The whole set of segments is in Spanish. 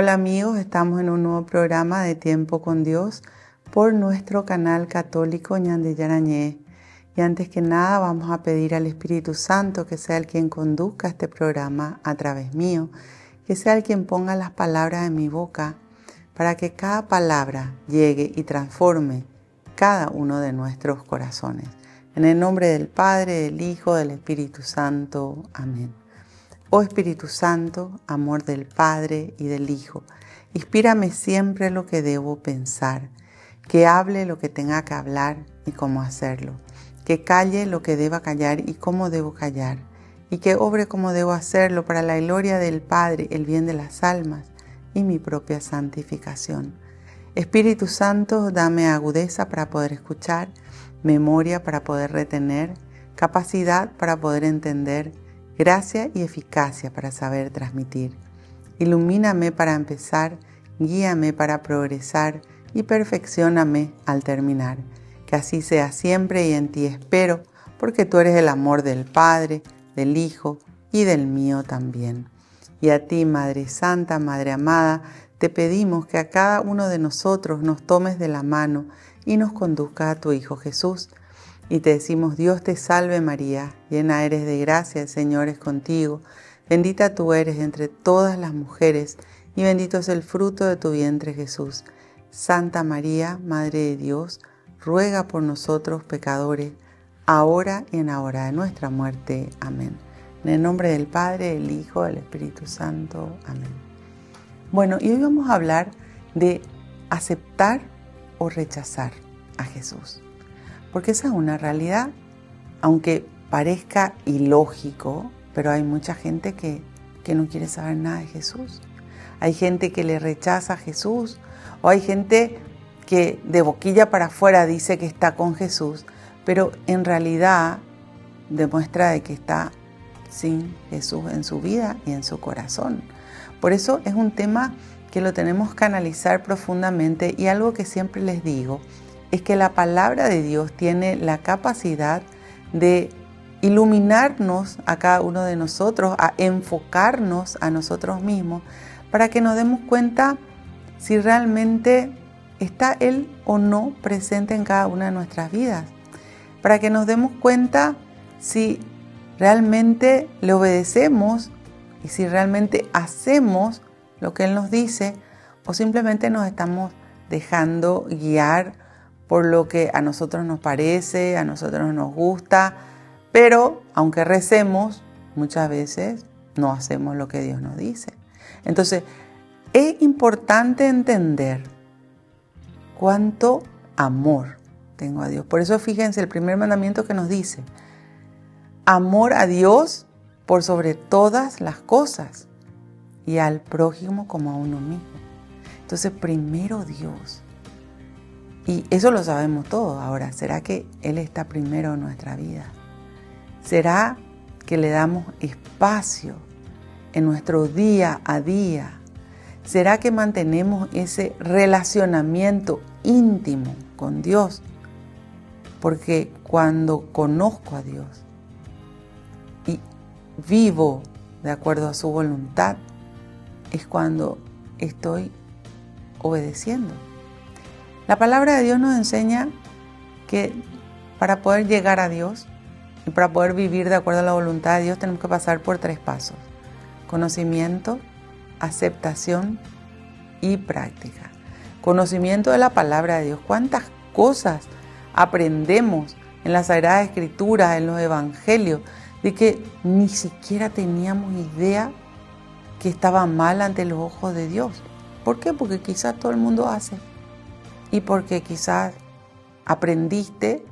Hola amigos, estamos en un nuevo programa de Tiempo con Dios por nuestro canal católico Ñande Yarañé. Y antes que nada vamos a pedir al Espíritu Santo que sea el quien conduzca este programa a través mío, que sea el quien ponga las palabras en mi boca para que cada palabra llegue y transforme cada uno de nuestros corazones. En el nombre del Padre, del Hijo, del Espíritu Santo. Amén. Oh Espíritu Santo, amor del Padre y del Hijo, inspírame siempre lo que debo pensar, que hable lo que tenga que hablar y cómo hacerlo, que calle lo que deba callar y cómo debo callar, y que obre como debo hacerlo para la gloria del Padre, el bien de las almas y mi propia santificación. Espíritu Santo, dame agudeza para poder escuchar, memoria para poder retener, capacidad para poder entender, gracia y eficacia para saber transmitir. Ilumíname para empezar, guíame para progresar y perfeccióname al terminar. Que así sea siempre y en ti espero, porque tú eres el amor del Padre, del Hijo y del mío también. Y a ti, Madre Santa, Madre amada, te pedimos que a cada uno de nosotros nos tomes de la mano y nos conduzca a tu Hijo Jesús. Y te decimos, Dios te salve María, llena eres de gracia, el Señor es contigo. Bendita tú eres entre todas las mujeres, y bendito es el fruto de tu vientre Jesús. Santa María, Madre de Dios, ruega por nosotros pecadores, ahora y en la hora de nuestra muerte. Amén. En el nombre del Padre, del Hijo, del Espíritu Santo. Amén. Bueno, y hoy vamos a hablar de aceptar o rechazar a Jesús. Porque esa es una realidad, aunque parezca ilógico, pero hay mucha gente que no quiere saber nada de Jesús. Hay gente que le rechaza a Jesús, o hay gente que de boquilla para afuera dice que está con Jesús, pero en realidad demuestra de que está sin Jesús en su vida y en su corazón. Por eso es un tema que lo tenemos que analizar profundamente, y algo que siempre les digo es que la palabra de Dios tiene la capacidad de iluminarnos a cada uno de nosotros, a enfocarnos a nosotros mismos, para que nos demos cuenta si realmente está Él o no presente en cada una de nuestras vidas, para que nos demos cuenta si realmente le obedecemos y si realmente hacemos lo que Él nos dice, o simplemente nos estamos dejando guiar por lo que a nosotros nos parece, a nosotros nos gusta, pero aunque recemos, muchas veces no hacemos lo que Dios nos dice. Entonces, es importante entender cuánto amor tengo a Dios. Por eso fíjense el primer mandamiento que nos dice, amor a Dios por sobre todas las cosas y al prójimo como a uno mismo. Entonces, primero Dios. Y eso lo sabemos todos. Ahora, ¿será que Él está primero en nuestra vida? ¿Será que le damos espacio en nuestro día a día? ¿Será que mantenemos ese relacionamiento íntimo con Dios? Porque cuando conozco a Dios y vivo de acuerdo a su voluntad, es cuando estoy obedeciendo. La palabra de Dios nos enseña que para poder llegar a Dios y para poder vivir de acuerdo a la voluntad de Dios tenemos que pasar por 3 pasos: conocimiento, aceptación y práctica. Conocimiento de la palabra de Dios. ¿Cuántas cosas aprendemos en las Sagradas Escrituras, en los Evangelios, de que ni siquiera teníamos idea que estaba mal ante los ojos de Dios? ¿Por qué? Porque quizás todo el mundo hace. Y porque quizás aprendiste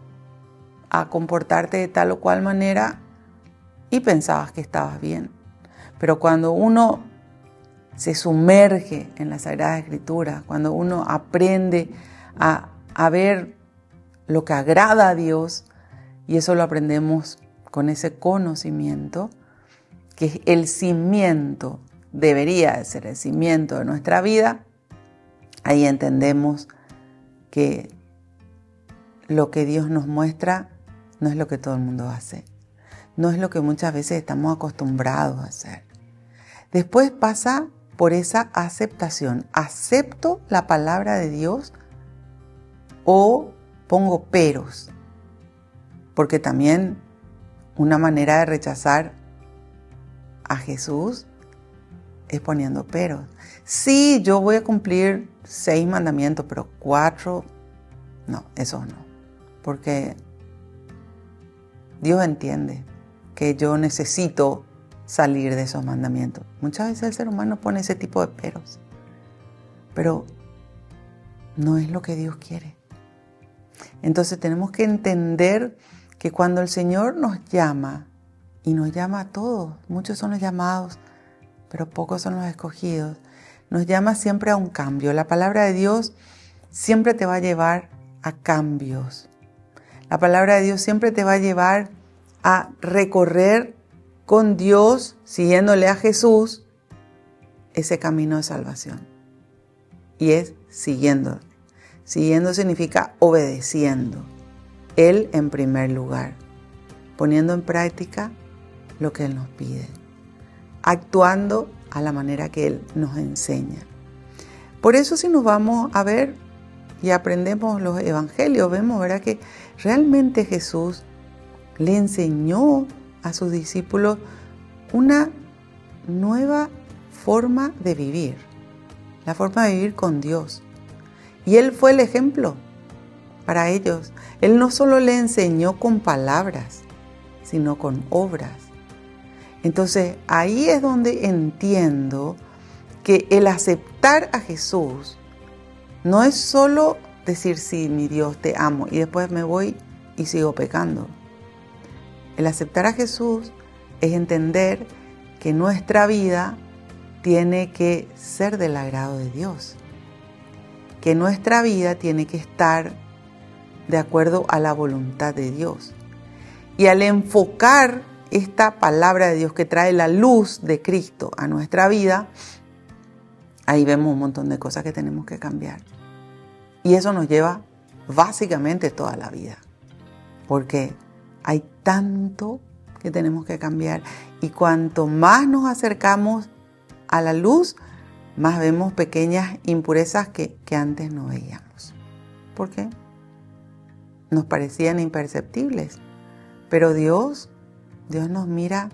a comportarte de tal o cual manera y pensabas que estabas bien. Pero cuando uno se sumerge en la Sagrada Escritura, cuando uno aprende a ver lo que agrada a Dios, y eso lo aprendemos con ese conocimiento, que es el cimiento, debería de ser el cimiento de nuestra vida, ahí entendemos que lo que Dios nos muestra no es lo que todo el mundo hace, no es lo que muchas veces estamos acostumbrados a hacer. Después pasa por esa aceptación. ¿Acepto la palabra de Dios o pongo peros? Porque también una manera de rechazar a Jesús es poniendo peros. Sí, yo voy a cumplir 6 mandamientos, pero 4, no, eso no. Porque Dios entiende que yo necesito salir de esos mandamientos. Muchas veces el ser humano pone ese tipo de peros, pero no es lo que Dios quiere. Entonces tenemos que entender que cuando el Señor nos llama, y nos llama a todos, muchos son los llamados, pero pocos son los escogidos, nos llama siempre a un cambio. La palabra de Dios siempre te va a llevar a cambios. La palabra de Dios siempre te va a llevar a recorrer con Dios, siguiéndole a Jesús, ese camino de salvación. Y es siguiendo. Siguiendo significa obedeciendo. Él en primer lugar. Poniendo en práctica lo que Él nos pide. Actuando a la manera que Él nos enseña. Por eso si nos vamos a ver y aprendemos los evangelios, vemos, ¿verdad?, que realmente Jesús le enseñó a sus discípulos una nueva forma de vivir, la forma de vivir con Dios. Y Él fue el ejemplo para ellos. Él no solo le enseñó con palabras, sino con obras. Entonces ahí es donde entiendo que el aceptar a Jesús no es solo decir, sí, mi Dios, te amo, y después me voy y sigo pecando. El aceptar a Jesús es entender que nuestra vida tiene que ser del agrado de Dios. Que nuestra vida tiene que estar de acuerdo a la voluntad de Dios. Y al enfocar esta palabra de Dios que trae la luz de Cristo a nuestra vida, ahí vemos un montón de cosas que tenemos que cambiar. Y eso nos lleva básicamente toda la vida. Porque hay tanto que tenemos que cambiar. Y cuanto más nos acercamos a la luz, más vemos pequeñas impurezas que antes no veíamos. ¿Por qué? Nos parecían imperceptibles. Pero Dios nos mira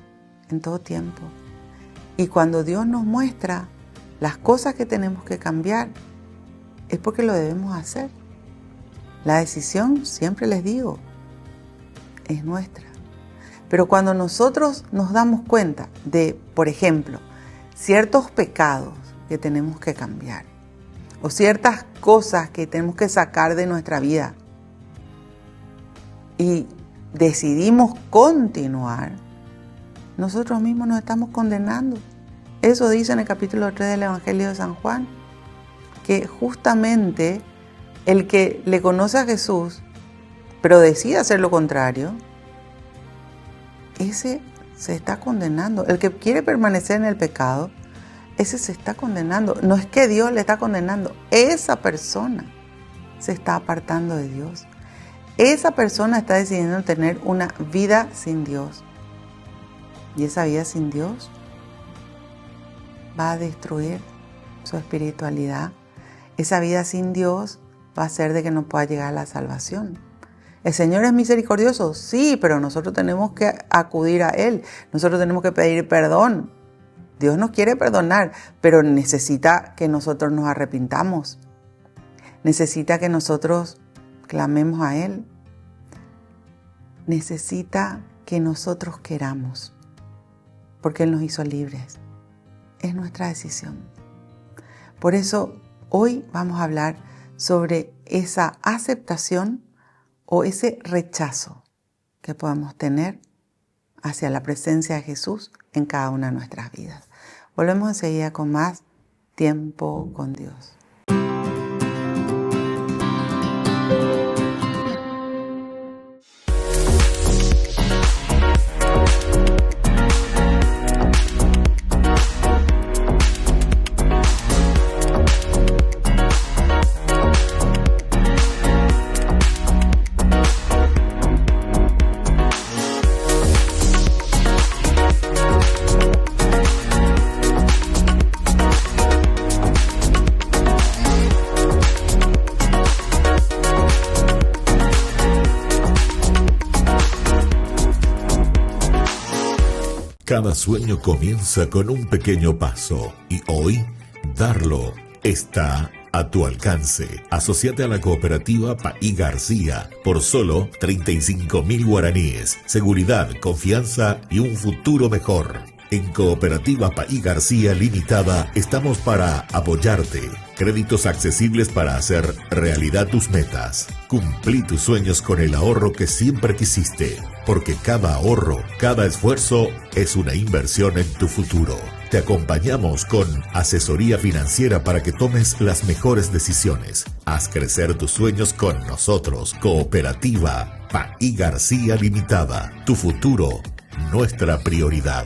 en todo tiempo. Y cuando Dios nos muestra las cosas que tenemos que cambiar, es porque lo debemos hacer. La decisión, siempre les digo, es nuestra. Pero cuando nosotros nos damos cuenta de, por ejemplo, ciertos pecados que tenemos que cambiar o ciertas cosas que tenemos que sacar de nuestra vida y decidimos continuar, nosotros mismos nos estamos condenando. Eso dice en el capítulo 3 del Evangelio de San Juan, que justamente el que le conoce a Jesús, pero decide hacer lo contrario, ese se está condenando. El que quiere permanecer en el pecado, ese se está condenando. No es que Dios le está condenando, esa persona se está apartando de Dios. Esa persona está decidiendo tener una vida sin Dios. Y esa vida sin Dios va a destruir su espiritualidad. Esa vida sin Dios va a hacer de que no pueda llegar a la salvación. ¿El Señor es misericordioso? Sí, pero nosotros tenemos que acudir a Él. Nosotros tenemos que pedir perdón. Dios nos quiere perdonar, pero necesita que nosotros nos arrepintamos. Necesita que nosotros clamemos a Él. Necesita que nosotros queramos, porque Él nos hizo libres. Es nuestra decisión. Por eso hoy vamos a hablar sobre esa aceptación o ese rechazo que podemos tener hacia la presencia de Jesús en cada una de nuestras vidas. Volvemos enseguida con más tiempo con Dios. Cada sueño comienza con un pequeño paso y hoy darlo está a tu alcance. Asociate a la cooperativa Paí García por solo 35.000 guaraníes. Seguridad, confianza y un futuro mejor. En Cooperativa Paí García Limitada estamos para apoyarte. Créditos accesibles para hacer realidad tus metas. Cumplí tus sueños con el ahorro que siempre quisiste, porque cada ahorro, cada esfuerzo es una inversión en tu futuro. Te acompañamos con asesoría financiera para que tomes las mejores decisiones. Haz crecer tus sueños con nosotros. Cooperativa Paí García Limitada. Tu futuro, nuestra prioridad.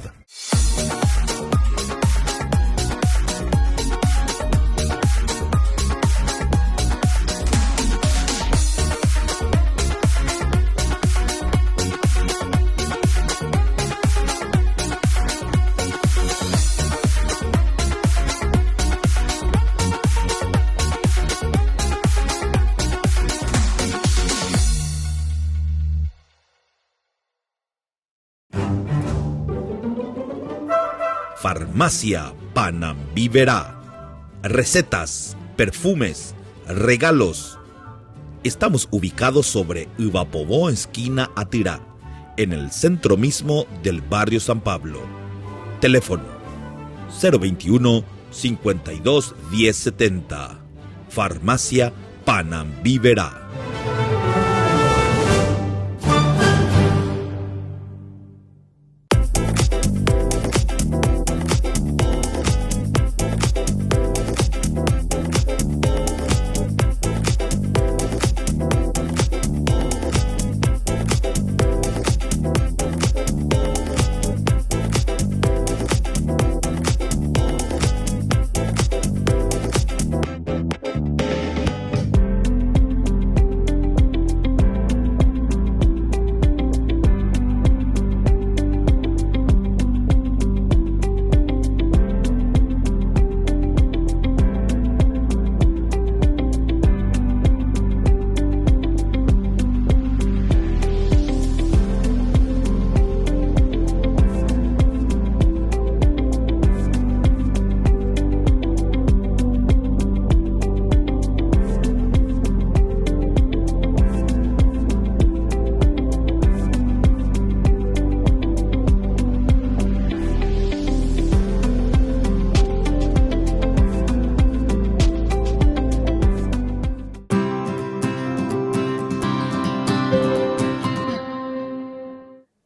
Farmacia Panambiverá. Recetas, perfumes, regalos. Estamos ubicados sobre Ivapobó, esquina Atirá, en el centro mismo del barrio San Pablo. Teléfono 021 52 1070. Farmacia Panambiverá.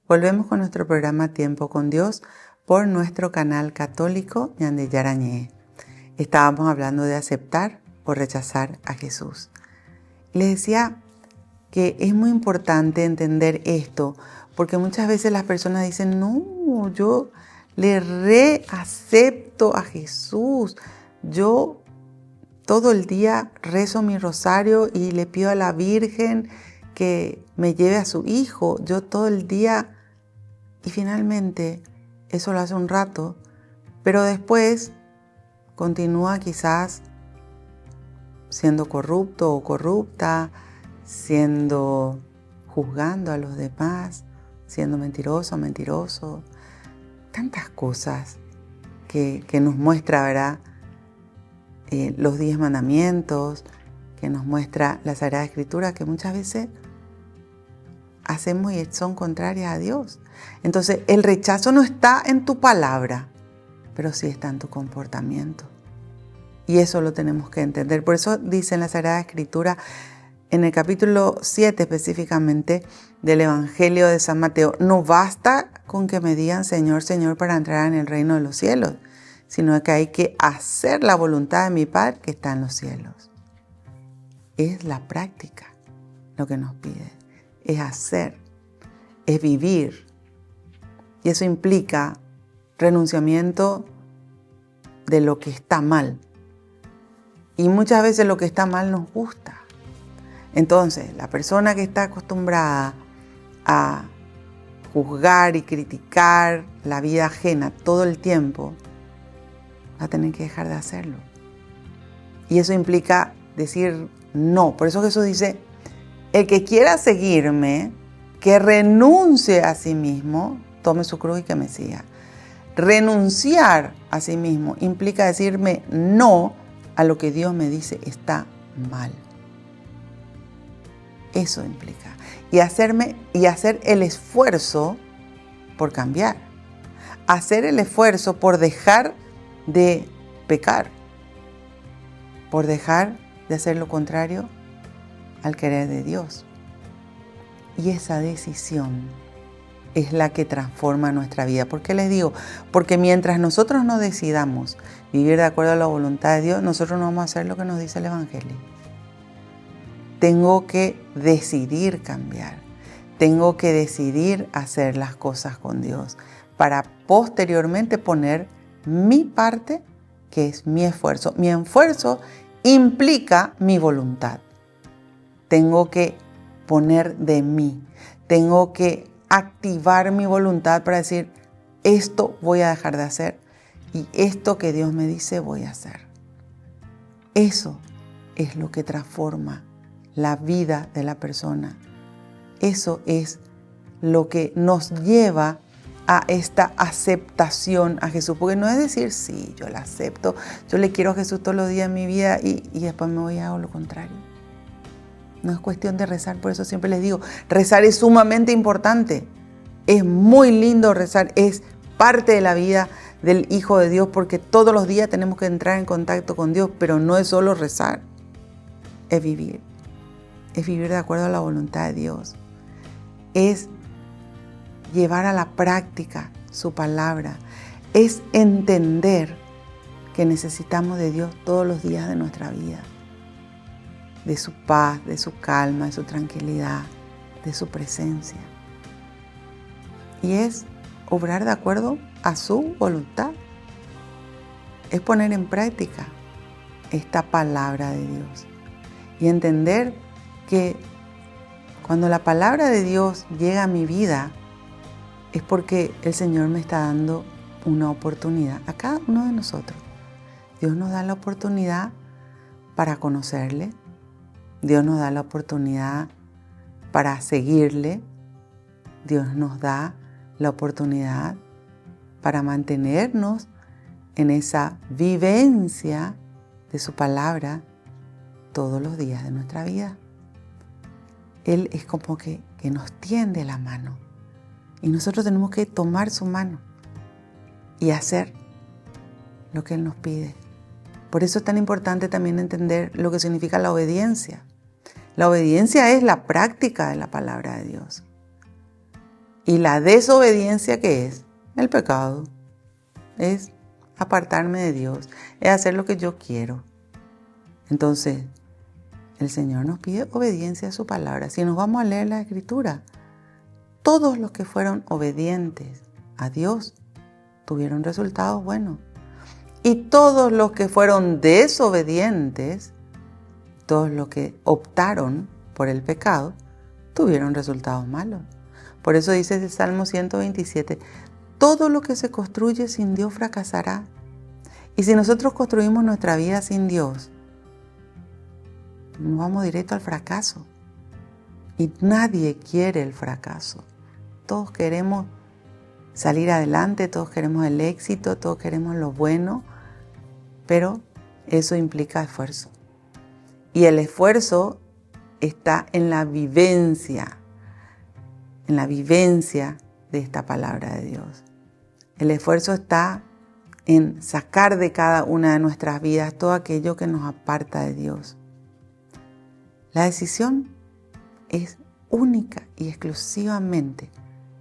Volvemos con nuestro programa Tiempo con Dios por nuestro canal católico Ñande Yarañé. Estábamos hablando de aceptar o rechazar a Jesús. Les decía que es muy importante entender esto, porque muchas veces las personas dicen, no, yo le reacepto a Jesús. Yo todo el día rezo mi rosario y le pido a la Virgen que me lleve a su hijo. Yo todo el día, y finalmente eso lo hace un rato, pero después continúa quizás siendo corrupto o corrupta, juzgando a los demás, siendo mentiroso o mentiroso. Tantas cosas que nos muestra, ¿verdad? Los 10 mandamientos, que nos muestra la Sagrada Escritura, que muchas veces hacemos y son contrarias a Dios. Entonces, el rechazo no está en tu palabra, pero sí está en tu comportamiento. Y eso lo tenemos que entender. Por eso dice en la Sagrada Escritura, en el capítulo 7 específicamente del Evangelio de San Mateo, no basta con que me digan Señor, Señor para entrar en el reino de los cielos, sino que hay que hacer la voluntad de mi Padre que está en los cielos. Es la práctica lo que nos pide. Es hacer, es vivir. Y eso implica renunciamiento de lo que está mal. Y muchas veces lo que está mal nos gusta. Entonces, la persona que está acostumbrada a juzgar y criticar la vida ajena todo el tiempo, va a tener que dejar de hacerlo. Y eso implica decir no. Por eso Jesús dice, el que quiera seguirme, que renuncie a sí mismo, tome su cruz y que me siga. renunciar a sí mismo implica decirme no a lo que Dios me dice está mal. Eso implica. Y hacer el esfuerzo por cambiar. Hacer el esfuerzo por dejar de pecar. Por dejar de hacer lo contrario al querer de Dios. Y esa decisión es la que transforma nuestra vida. ¿Por qué les digo? Porque mientras nosotros no decidamos vivir de acuerdo a la voluntad de Dios, nosotros no vamos a hacer lo que nos dice el Evangelio. Tengo que decidir cambiar. Tengo que decidir hacer las cosas con Dios para posteriormente poner mi parte, que es mi esfuerzo. Mi esfuerzo implica mi voluntad. Tengo que poner de mí. Tengo que activar mi voluntad para decir, esto voy a dejar de hacer y esto que Dios me dice voy a hacer. Eso es lo que transforma la vida de la persona. Eso es lo que nos lleva a esta aceptación a Jesús. Porque no es decir, sí, yo la acepto, yo le quiero a Jesús todos los días de mi vida y después me voy a hacer lo contrario. No es cuestión de rezar, por eso siempre les digo, rezar es sumamente importante. Es muy lindo rezar, es parte de la vida del Hijo de Dios porque todos los días tenemos que entrar en contacto con Dios, pero no es solo rezar, es vivir. Es vivir de acuerdo a la voluntad de Dios. Es llevar a la práctica su palabra. Es entender que necesitamos de Dios todos los días de nuestra vida. De su paz, de su calma, de su tranquilidad, de su presencia. Y es obrar de acuerdo a su voluntad. Es poner en práctica esta palabra de Dios. Y entender que cuando la palabra de Dios llega a mi vida, es porque el Señor me está dando una oportunidad a cada uno de nosotros. Dios nos da la oportunidad para conocerle. Dios nos da la oportunidad para seguirle. Dios nos da la oportunidad para mantenernos en esa vivencia de su palabra todos los días de nuestra vida. Él es como que nos tiende la mano y nosotros tenemos que tomar su mano y hacer lo que Él nos pide. Por eso es tan importante también entender lo que significa la obediencia. La obediencia es la práctica de la palabra de Dios. Y la desobediencia, ¿qué es? El pecado. Es apartarme de Dios, es hacer lo que yo quiero. Entonces, el Señor nos pide obediencia a su palabra. Si nos vamos a leer la Escritura, todos los que fueron obedientes a Dios tuvieron resultados buenos. Y todos los que fueron desobedientes, todos los que optaron por el pecado, tuvieron resultados malos. Por eso dice el Salmo 127, todo lo que se construye sin Dios fracasará. Y si nosotros construimos nuestra vida sin Dios, nos vamos directo al fracaso. Y nadie quiere el fracaso. Todos queremos salir adelante, todos queremos el éxito, todos queremos lo bueno, pero eso implica esfuerzo. Y el esfuerzo está en la vivencia de esta palabra de Dios. El esfuerzo está en sacar de cada una de nuestras vidas todo aquello que nos aparta de Dios. La decisión es única y exclusivamente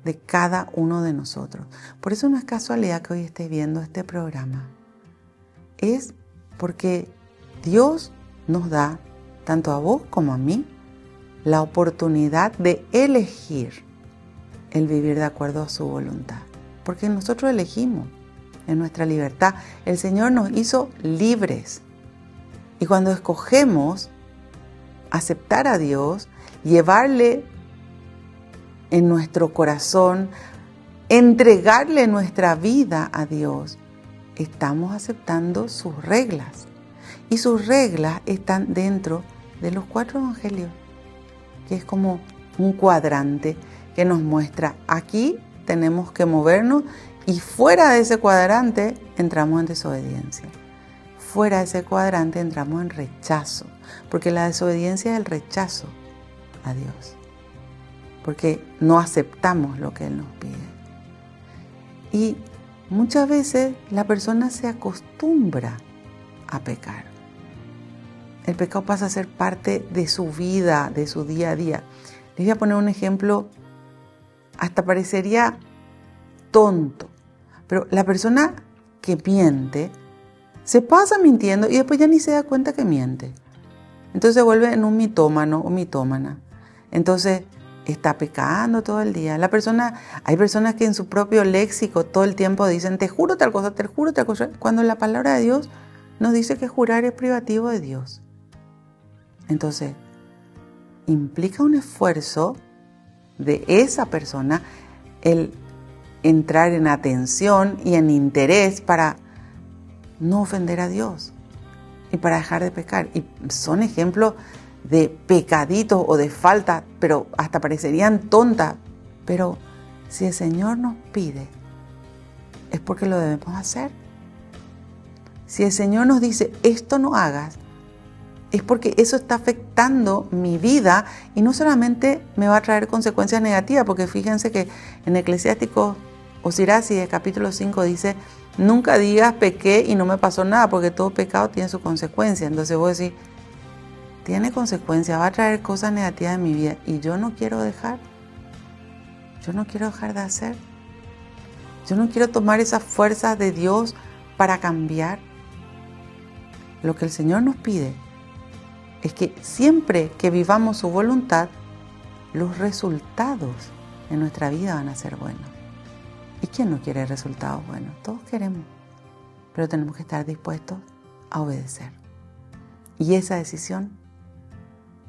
de cada uno de nosotros. Por eso no es casualidad que hoy estés viendo este programa. Es porque Dios nos da, tanto a vos como a mí, la oportunidad de elegir el vivir de acuerdo a su voluntad. Porque nosotros elegimos en nuestra libertad. El Señor nos hizo libres. Y cuando escogemos aceptar a Dios, llevarle en nuestro corazón, entregarle nuestra vida a Dios, estamos aceptando sus reglas. Y sus reglas están dentro de los 4 evangelios, que es como un cuadrante que nos muestra aquí tenemos que movernos Y fuera de ese cuadrante entramos en desobediencia. Fuera de ese cuadrante entramos en rechazo, porque la desobediencia es el rechazo a Dios, porque no aceptamos lo que Él nos pide. Y muchas veces la persona se acostumbra a pecar. El pecado pasa a ser parte de su vida, de su día a día. Les voy a poner un ejemplo, hasta parecería tonto, pero la persona que miente se pasa mintiendo y después ya ni se da cuenta que miente. Entonces se vuelve en un mitómano o mitómana. Entonces está pecando todo el día. Hay personas que en su propio léxico todo el tiempo dicen, te juro tal cosa, te juro tal cosa, cuando la palabra de Dios nos dice que jurar es privativo de Dios. Entonces, implica un esfuerzo de esa persona el entrar en atención y en interés para no ofender a Dios y para dejar de pecar. Y son ejemplos de pecaditos o de falta, pero hasta parecerían tontas. Pero si el Señor nos pide, es porque lo debemos hacer. Si el Señor nos dice, esto no hagas, es porque eso está afectando mi vida y no solamente me va a traer consecuencias negativas, porque fíjense que en Eclesiástico o Siracide, capítulo 5 dice, nunca digas pequé y no me pasó nada, porque todo pecado tiene su consecuencia. Entonces vos decís, tiene consecuencias, va a traer cosas negativas en mi vida y yo no quiero dejar. Yo no quiero dejar de hacer. Yo no quiero tomar esa fuerza de Dios para cambiar. Lo que el Señor nos pide es que siempre que vivamos su voluntad, los resultados en nuestra vida van a ser buenos. ¿Y quién no quiere resultados buenos? Todos queremos, pero tenemos que estar dispuestos a obedecer. Y esa decisión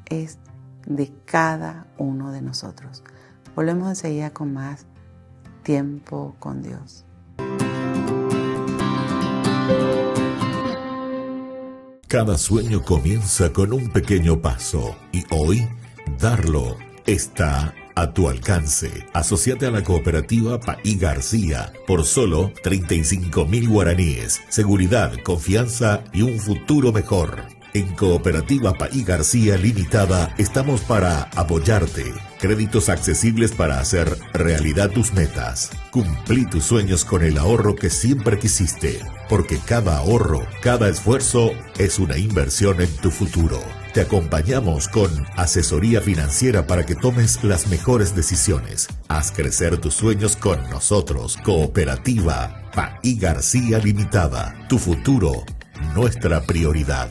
es de cada uno de nosotros. Volvemos enseguida con más tiempo con Dios. Cada sueño comienza con un pequeño paso y hoy darlo está a tu alcance. Asociate a la cooperativa Paí García por solo 35.000 guaraníes. Seguridad, confianza y un futuro mejor. En Cooperativa Paí García Limitada estamos para apoyarte. Créditos accesibles para hacer realidad tus metas. Cumplí tus sueños con el ahorro que siempre quisiste, porque cada ahorro, cada esfuerzo es una inversión en tu futuro. Te acompañamos con asesoría financiera para que tomes las mejores decisiones. Haz crecer tus sueños con nosotros. Cooperativa Paí García Limitada. Tu futuro, nuestra prioridad.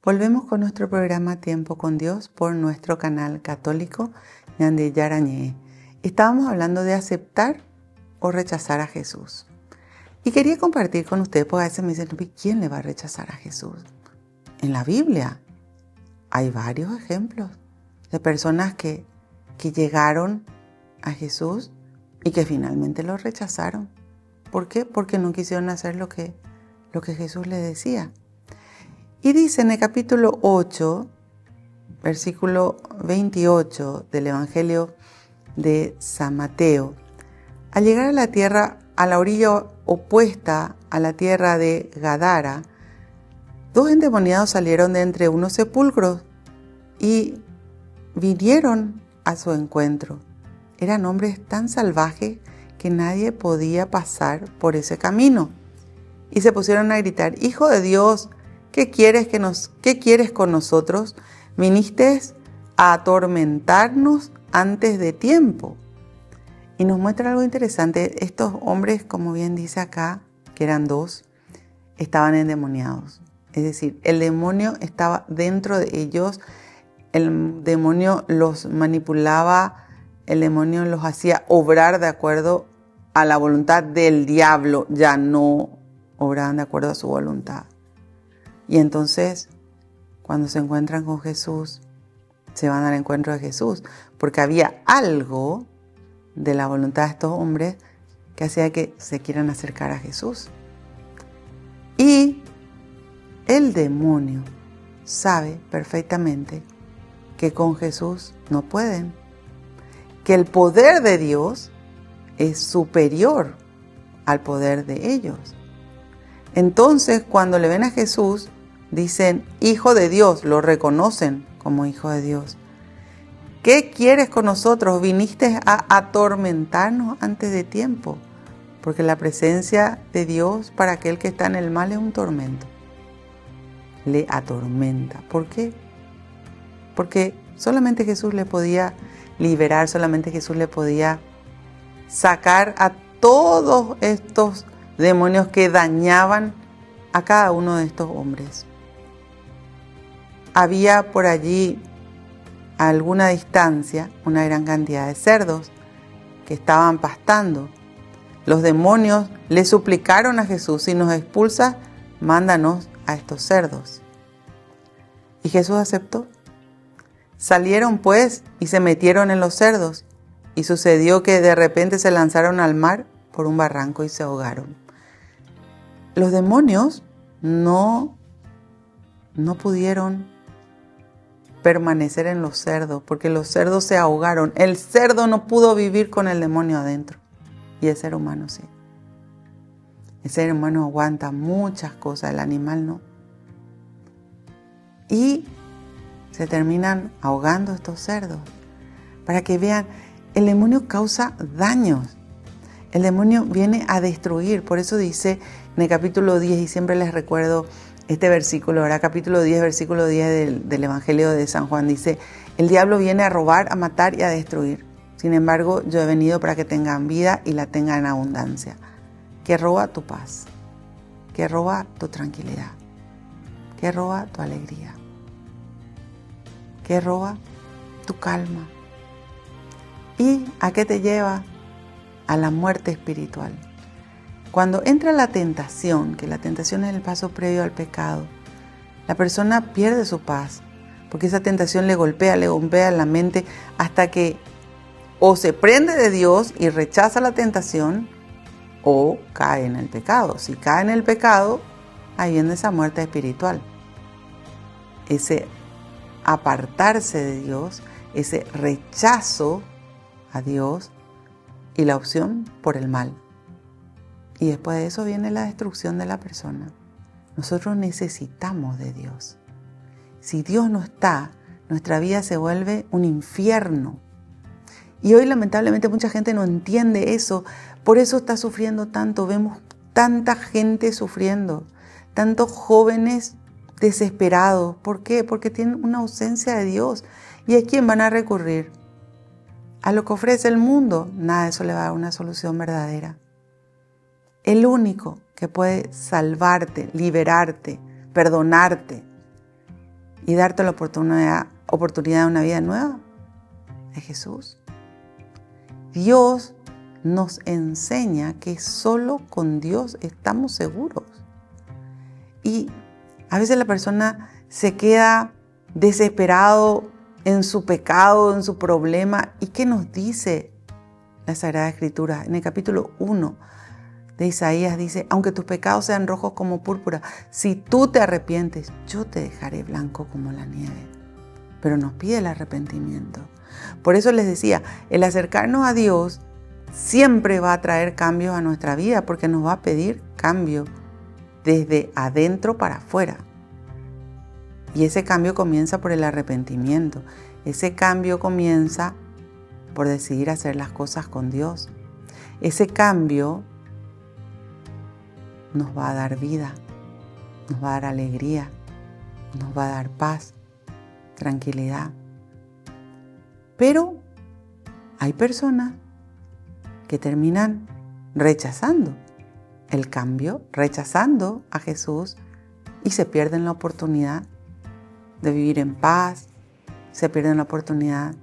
Volvemos con nuestro programa Tiempo con Dios por nuestro canal católico Ñande Yarañé. Estábamos hablando de aceptar o rechazar a Jesús. Y quería compartir con ustedes, porque a veces me dicen, ¿quién le va a rechazar a Jesús? En la Biblia hay varios ejemplos de personas que llegaron a Jesús y que finalmente lo rechazaron. ¿Por qué? Porque no quisieron hacer lo que Jesús les decía. Y dice en el capítulo 8, versículo 28 del Evangelio de San Mateo, al llegar a la tierra, a la orilla opuesta a la tierra de Gadara, 2 endemoniados salieron de entre unos sepulcros y vinieron a su encuentro. Eran hombres tan salvajes que nadie podía pasar por ese camino. Y se pusieron a gritar: Hijo de Dios, ¿qué quieres con nosotros? Viniste a atormentarnos antes de tiempo. Y nos muestra algo interesante. Estos hombres, como bien dice acá, que eran 2, estaban endemoniados. Es decir, el demonio estaba dentro de ellos, el demonio los manipulaba, el demonio los hacía obrar de acuerdo a la voluntad del diablo, ya no obraban de acuerdo a su voluntad. Y entonces, cuando se encuentran con Jesús, se van al encuentro de Jesús, porque había algo de la voluntad de estos hombres que hacía que se quieran acercar a Jesús. Y el demonio sabe perfectamente que con Jesús no pueden, que el poder de Dios es superior al poder de ellos. Entonces, cuando le ven a Jesús, dicen: Hijo de Dios, lo reconocen como Hijo de Dios. ¿Qué quieres con nosotros? Viniste a atormentarnos antes de tiempo, porque la presencia de Dios para aquel que está en el mal es un tormento. Le atormenta. ¿Por qué? Porque solamente Jesús le podía liberar, solamente Jesús le podía sacar a todos estos demonios que dañaban a cada uno de estos hombres. Había por allí, a alguna distancia, una gran cantidad de cerdos que estaban pastando. Los demonios le suplicaron a Jesús: si nos expulsas, mándanos a estos cerdos. Y Jesús aceptó. Salieron pues y se metieron en los cerdos, y sucedió que de repente se lanzaron al mar por un barranco y se ahogaron. Los demonios no pudieron permanecer en los cerdos, porque los cerdos se ahogaron. El cerdo no pudo vivir con el demonio adentro, y el ser humano sí. El ser humano aguanta muchas cosas, el animal no. Y se terminan ahogando estos cerdos. Para que vean, el demonio causa daños. El demonio viene a destruir. Por eso dice en el capítulo 10, y siempre les recuerdo este versículo, ahora capítulo 10, versículo 10 del Evangelio de San Juan, dice: el diablo viene a robar, a matar y a destruir. Sin embargo, yo he venido para que tengan vida y la tengan en abundancia. Que roba tu paz, que roba tu tranquilidad, que roba tu alegría, que roba tu calma. ¿Y a qué te lleva? A la muerte espiritual. Cuando entra la tentación, que la tentación es el paso previo al pecado, la persona pierde su paz, porque esa tentación le golpea la mente hasta que o se prende de Dios y rechaza la tentación, o cae en el pecado. Si cae en el pecado, ahí viene esa muerte espiritual. Ese apartarse de Dios, ese rechazo a Dios y la opción por el mal. Y después de eso viene la destrucción de la persona. Nosotros necesitamos de Dios. Si Dios no está, nuestra vida se vuelve un infierno. Y hoy lamentablemente mucha gente no entiende eso. Por eso está sufriendo tanto. Vemos tanta gente sufriendo. Tantos jóvenes desesperados. ¿Por qué? Porque tienen una ausencia de Dios. ¿Y a quién van a recurrir? ¿A lo que ofrece el mundo? Nada de eso le va a dar una solución verdadera. El único que puede salvarte, liberarte, perdonarte y darte la oportunidad de una vida nueva es Jesús. Dios nos enseña que solo con Dios estamos seguros. Y a veces la persona se queda desesperado en su pecado, en su problema. ¿Y qué nos dice la Sagrada Escritura? En el capítulo 1 de Isaías dice: aunque tus pecados sean rojos como púrpura, si tú te arrepientes, yo te dejaré blanco como la nieve. Pero nos pide el arrepentimiento. Por eso les decía, el acercarnos a Dios siempre va a traer cambios a nuestra vida porque nos va a pedir cambio desde adentro para afuera. Y ese cambio comienza por el arrepentimiento. Ese cambio comienza por decidir hacer las cosas con Dios. Ese cambio nos va a dar vida, nos va a dar alegría, nos va a dar paz, tranquilidad. Pero hay personas que terminan rechazando el cambio, rechazando a Jesús y se pierden la oportunidad de vivir en paz, se pierden la oportunidad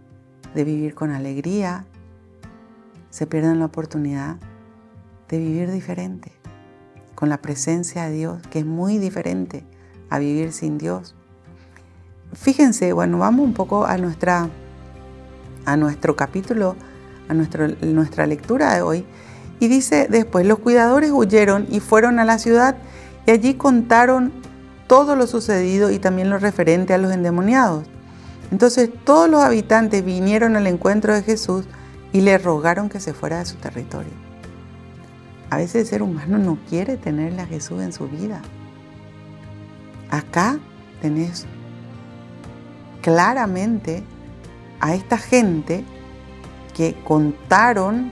de vivir con alegría, se pierden la oportunidad de vivir diferente, con la presencia de Dios, que es muy diferente a vivir sin Dios. Fíjense, bueno, vamos un poco a nuestro capítulo, a nuestra lectura de hoy. Y dice después, los cuidadores huyeron y fueron a la ciudad y allí contaron todo lo sucedido y también lo referente a los endemoniados. Entonces todos los habitantes vinieron al encuentro de Jesús y le rogaron que se fuera de su territorio. A veces el ser humano no quiere tenerle a Jesús en su vida. Acá tenés claramente a esta gente que contaron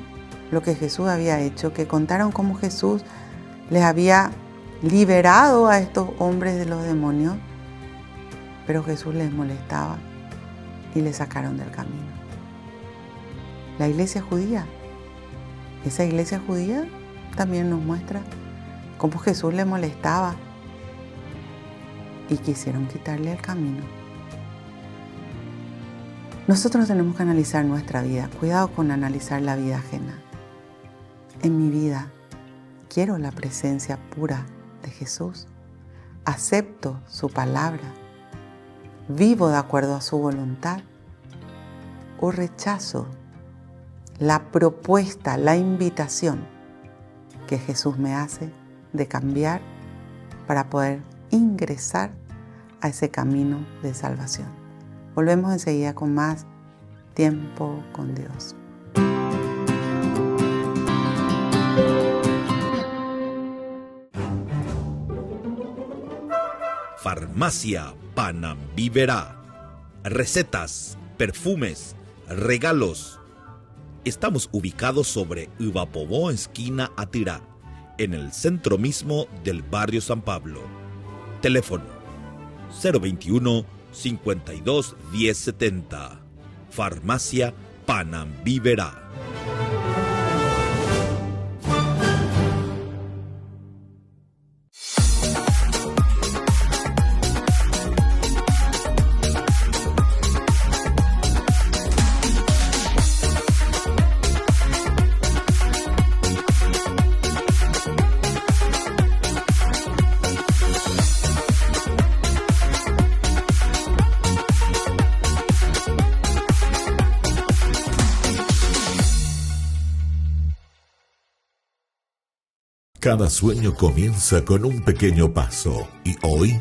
lo que Jesús había hecho, que contaron cómo Jesús les había liberado a estos hombres de los demonios, pero Jesús les molestaba y les sacaron del camino. La iglesia judía, esa iglesia judía también nos muestra cómo Jesús les molestaba y quisieron quitarle el camino. Nosotros tenemos que analizar nuestra vida. Cuidado con analizar la vida ajena. En mi vida, quiero la presencia pura de Jesús. Acepto su palabra. Vivo de acuerdo a su voluntad. O rechazo la propuesta, la invitación que Jesús me hace de cambiar para poder ingresar a ese camino de salvación. Volvemos enseguida con más tiempo con Dios. Farmacia Panambiverá. Recetas, perfumes, regalos. Estamos ubicados sobre Ivapobó, esquina Atirá, en el centro mismo del barrio San Pablo. Teléfono 021 52 1070. Farmacia Panambiverá. Cada sueño comienza con un pequeño paso y hoy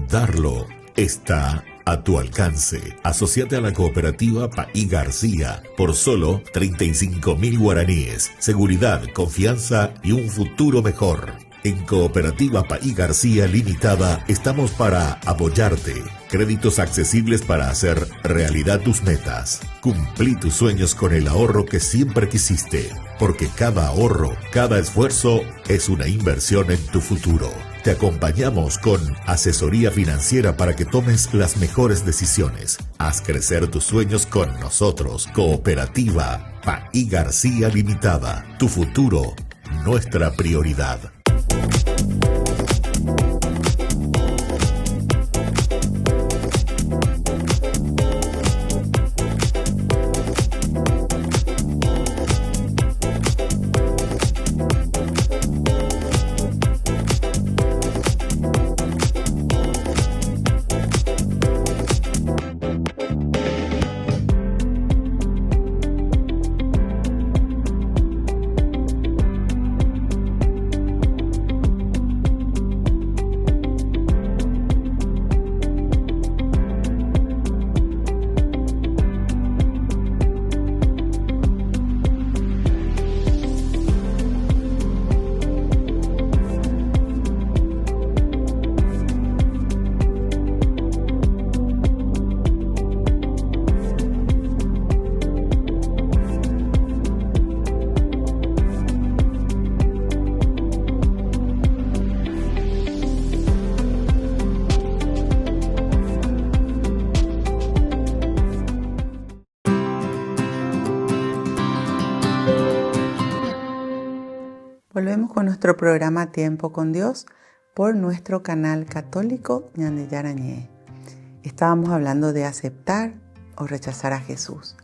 darlo está a tu alcance. Asociate a la cooperativa Paí García por solo 35.000 guaraníes. Seguridad, confianza y un futuro mejor. En Cooperativa Paí García Limitada estamos para apoyarte. Créditos accesibles para hacer realidad tus metas. Cumplí tus sueños con el ahorro que siempre quisiste. Porque cada ahorro, cada esfuerzo es una inversión en tu futuro. Te acompañamos con asesoría financiera para que tomes las mejores decisiones. Haz crecer tus sueños con nosotros. Cooperativa Paí García Limitada. Tu futuro, nuestra prioridad. Volvemos con nuestro programa Tiempo con Dios por nuestro canal católico Ñande Yarañé. Estábamos hablando de aceptar o rechazar a Jesús.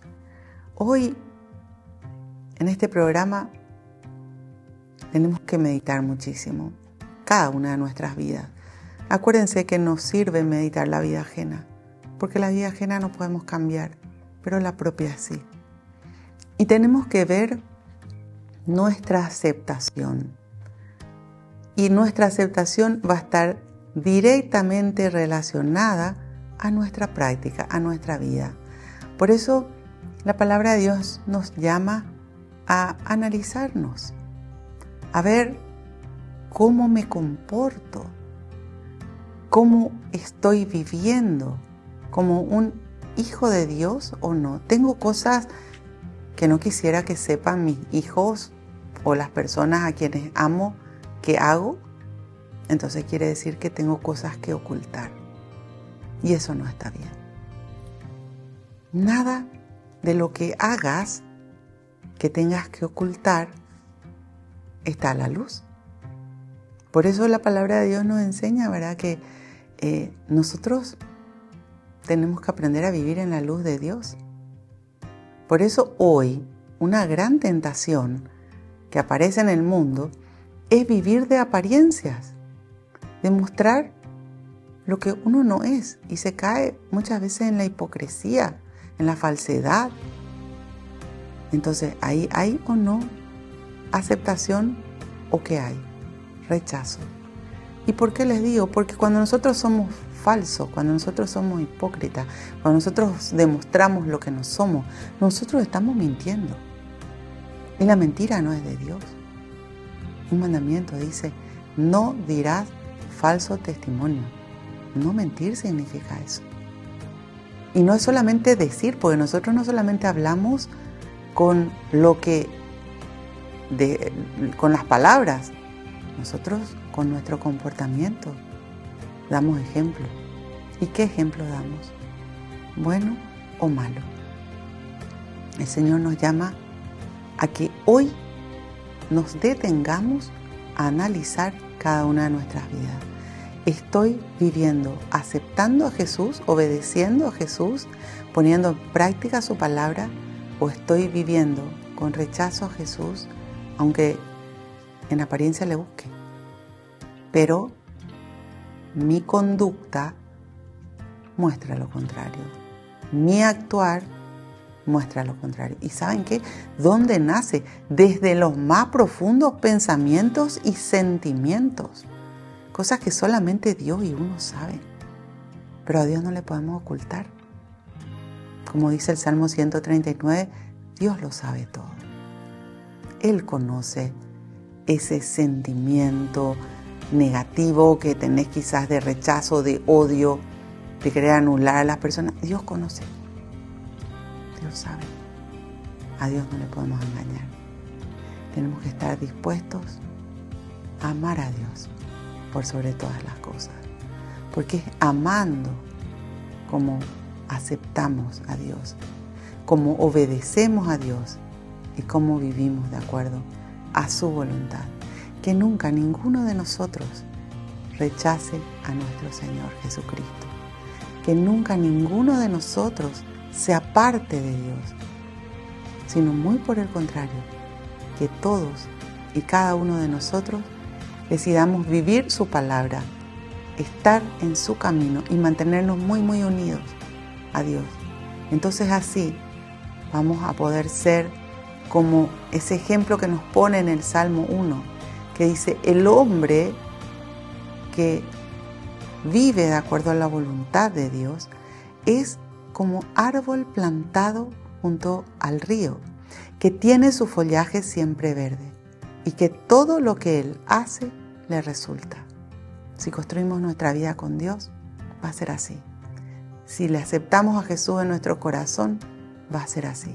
Hoy, en este programa, tenemos que meditar muchísimo, cada una de nuestras vidas. Acuérdense que nos sirve meditar la vida ajena, porque la vida ajena no podemos cambiar, pero la propia sí. Y tenemos que ver nuestra aceptación. Y nuestra aceptación va a estar directamente relacionada a nuestra práctica, a nuestra vida. Por eso la palabra de Dios nos llama a analizarnos, a ver cómo me comporto, cómo estoy viviendo como un hijo de Dios o no. Tengo cosas que no quisiera que sepan mis hijos o las personas a quienes amo que hago, entonces quiere decir que tengo cosas que ocultar. Y eso no está bien. Nada de lo que hagas que tengas que ocultar está a la luz. Por eso la palabra de Dios nos enseña, ¿verdad?, que nosotros tenemos que aprender a vivir en la luz de Dios. Por eso hoy una gran tentación que aparece en el mundo es vivir de apariencias, de mostrar lo que uno no es, y se cae muchas veces en la hipocresía, en la falsedad. Entonces, ¿ahí hay o no aceptación o qué hay? Rechazo. ¿Y por qué les digo? Porque cuando nosotros somos falsos, cuando nosotros somos hipócritas, cuando nosotros demostramos lo que no somos, nosotros estamos mintiendo. Y la mentira no es de Dios. Un mandamiento dice, no dirás falso testimonio. No mentir significa eso. Y no es solamente decir, porque nosotros no solamente hablamos con con las palabras, nosotros con nuestro comportamiento damos ejemplo. ¿Y qué ejemplo damos? ¿Bueno o malo? El Señor nos llama a que hoy nos detengamos a analizar cada una de nuestras vidas. ¿Estoy viviendo aceptando a Jesús, obedeciendo a Jesús, poniendo en práctica su palabra? ¿O estoy viviendo con rechazo a Jesús, aunque en apariencia le busque? Pero mi conducta muestra lo contrario. Mi actuar muestra lo contrario. ¿Y saben qué? ¿Dónde nace? Desde los más profundos pensamientos y sentimientos. Cosas que solamente Dios y uno saben. Pero a Dios no le podemos ocultar. Como dice el Salmo 139, Dios lo sabe todo. Él conoce ese sentimiento negativo que tenés quizás de rechazo, de odio, de querer anular a las personas. Dios conoce. Dios sabe. A Dios no le podemos engañar. Tenemos que estar dispuestos a amar a Dios por sobre todas las cosas. Porque es amando como aceptamos a Dios, como obedecemos a Dios y cómo vivimos de acuerdo a su voluntad. Que nunca ninguno de nosotros rechace a nuestro Señor Jesucristo. Que nunca ninguno de nosotros se aparte de Dios, sino muy por el contrario, que todos y cada uno de nosotros decidamos vivir su palabra, estar en su camino y mantenernos muy unidos a Dios. Entonces así vamos a poder ser como ese ejemplo que nos pone en el Salmo 1, que dice, el hombre que vive de acuerdo a la voluntad de Dios es como árbol plantado junto al río, que tiene su follaje siempre verde y que todo lo que él hace le resulta. Si construimos nuestra vida con Dios, va a ser así. Si le aceptamos a Jesús en nuestro corazón, va a ser así.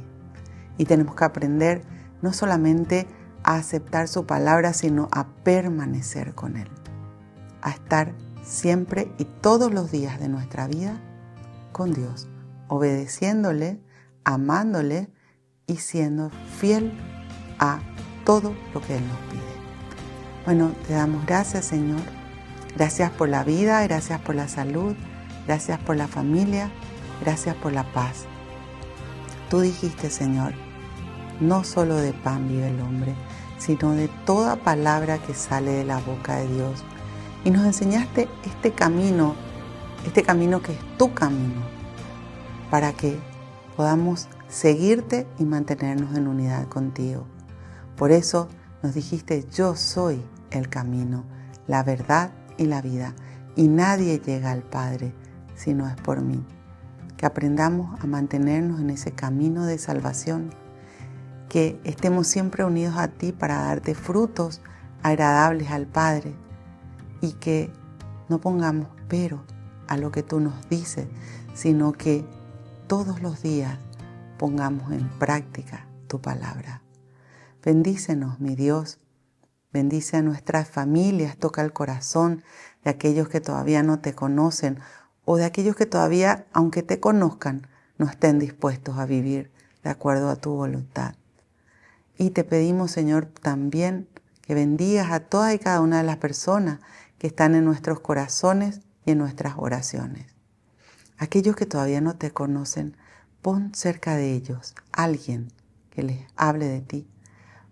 Y tenemos que aprender no solamente a aceptar su palabra, sino a permanecer con Él. A estar siempre y todos los días de nuestra vida con Dios, obedeciéndole, amándole y siendo fiel a todo lo que Él nos pide. Bueno, te damos gracias, Señor. Gracias por la vida, gracias por la salud, gracias por la familia, gracias por la paz. Tú dijiste, Señor, no solo de pan vive el hombre, sino de toda palabra que sale de la boca de Dios. Y nos enseñaste este camino que es tu camino, para que podamos seguirte y mantenernos en unidad contigo. Por eso nos dijiste, yo soy el camino, la verdad y la vida, y nadie llega al Padre si no es por mí. Que aprendamos a mantenernos en ese camino de salvación, que estemos siempre unidos a ti para darte frutos agradables al Padre, y que no pongamos pero a lo que tú nos dices, sino que todos los días pongamos en práctica tu palabra. Bendícenos, mi Dios. Bendice a nuestras familias, toca el corazón de aquellos que todavía no te conocen o de aquellos que todavía, aunque te conozcan, no estén dispuestos a vivir de acuerdo a tu voluntad. Y te pedimos, Señor, también que bendigas a todas y cada una de las personas que están en nuestros corazones y en nuestras oraciones. Aquellos que todavía no te conocen, pon cerca de ellos alguien que les hable de ti,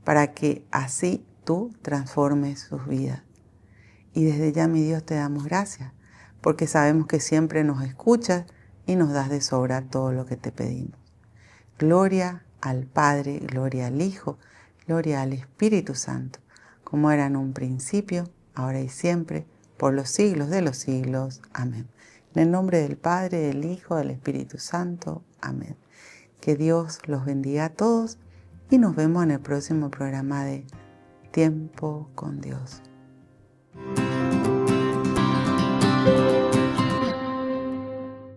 para que así tú transformes sus vidas. Y desde ya, mi Dios, te damos gracias, porque sabemos que siempre nos escuchas y nos das de sobra todo lo que te pedimos. Gloria al Padre, gloria al Hijo, gloria al Espíritu Santo, como era en un principio, ahora y siempre, por los siglos de los siglos. Amén. En el nombre del Padre, del Hijo, del Espíritu Santo. Amén. Que Dios los bendiga a todos y nos vemos en el próximo programa de Tiempo con Dios.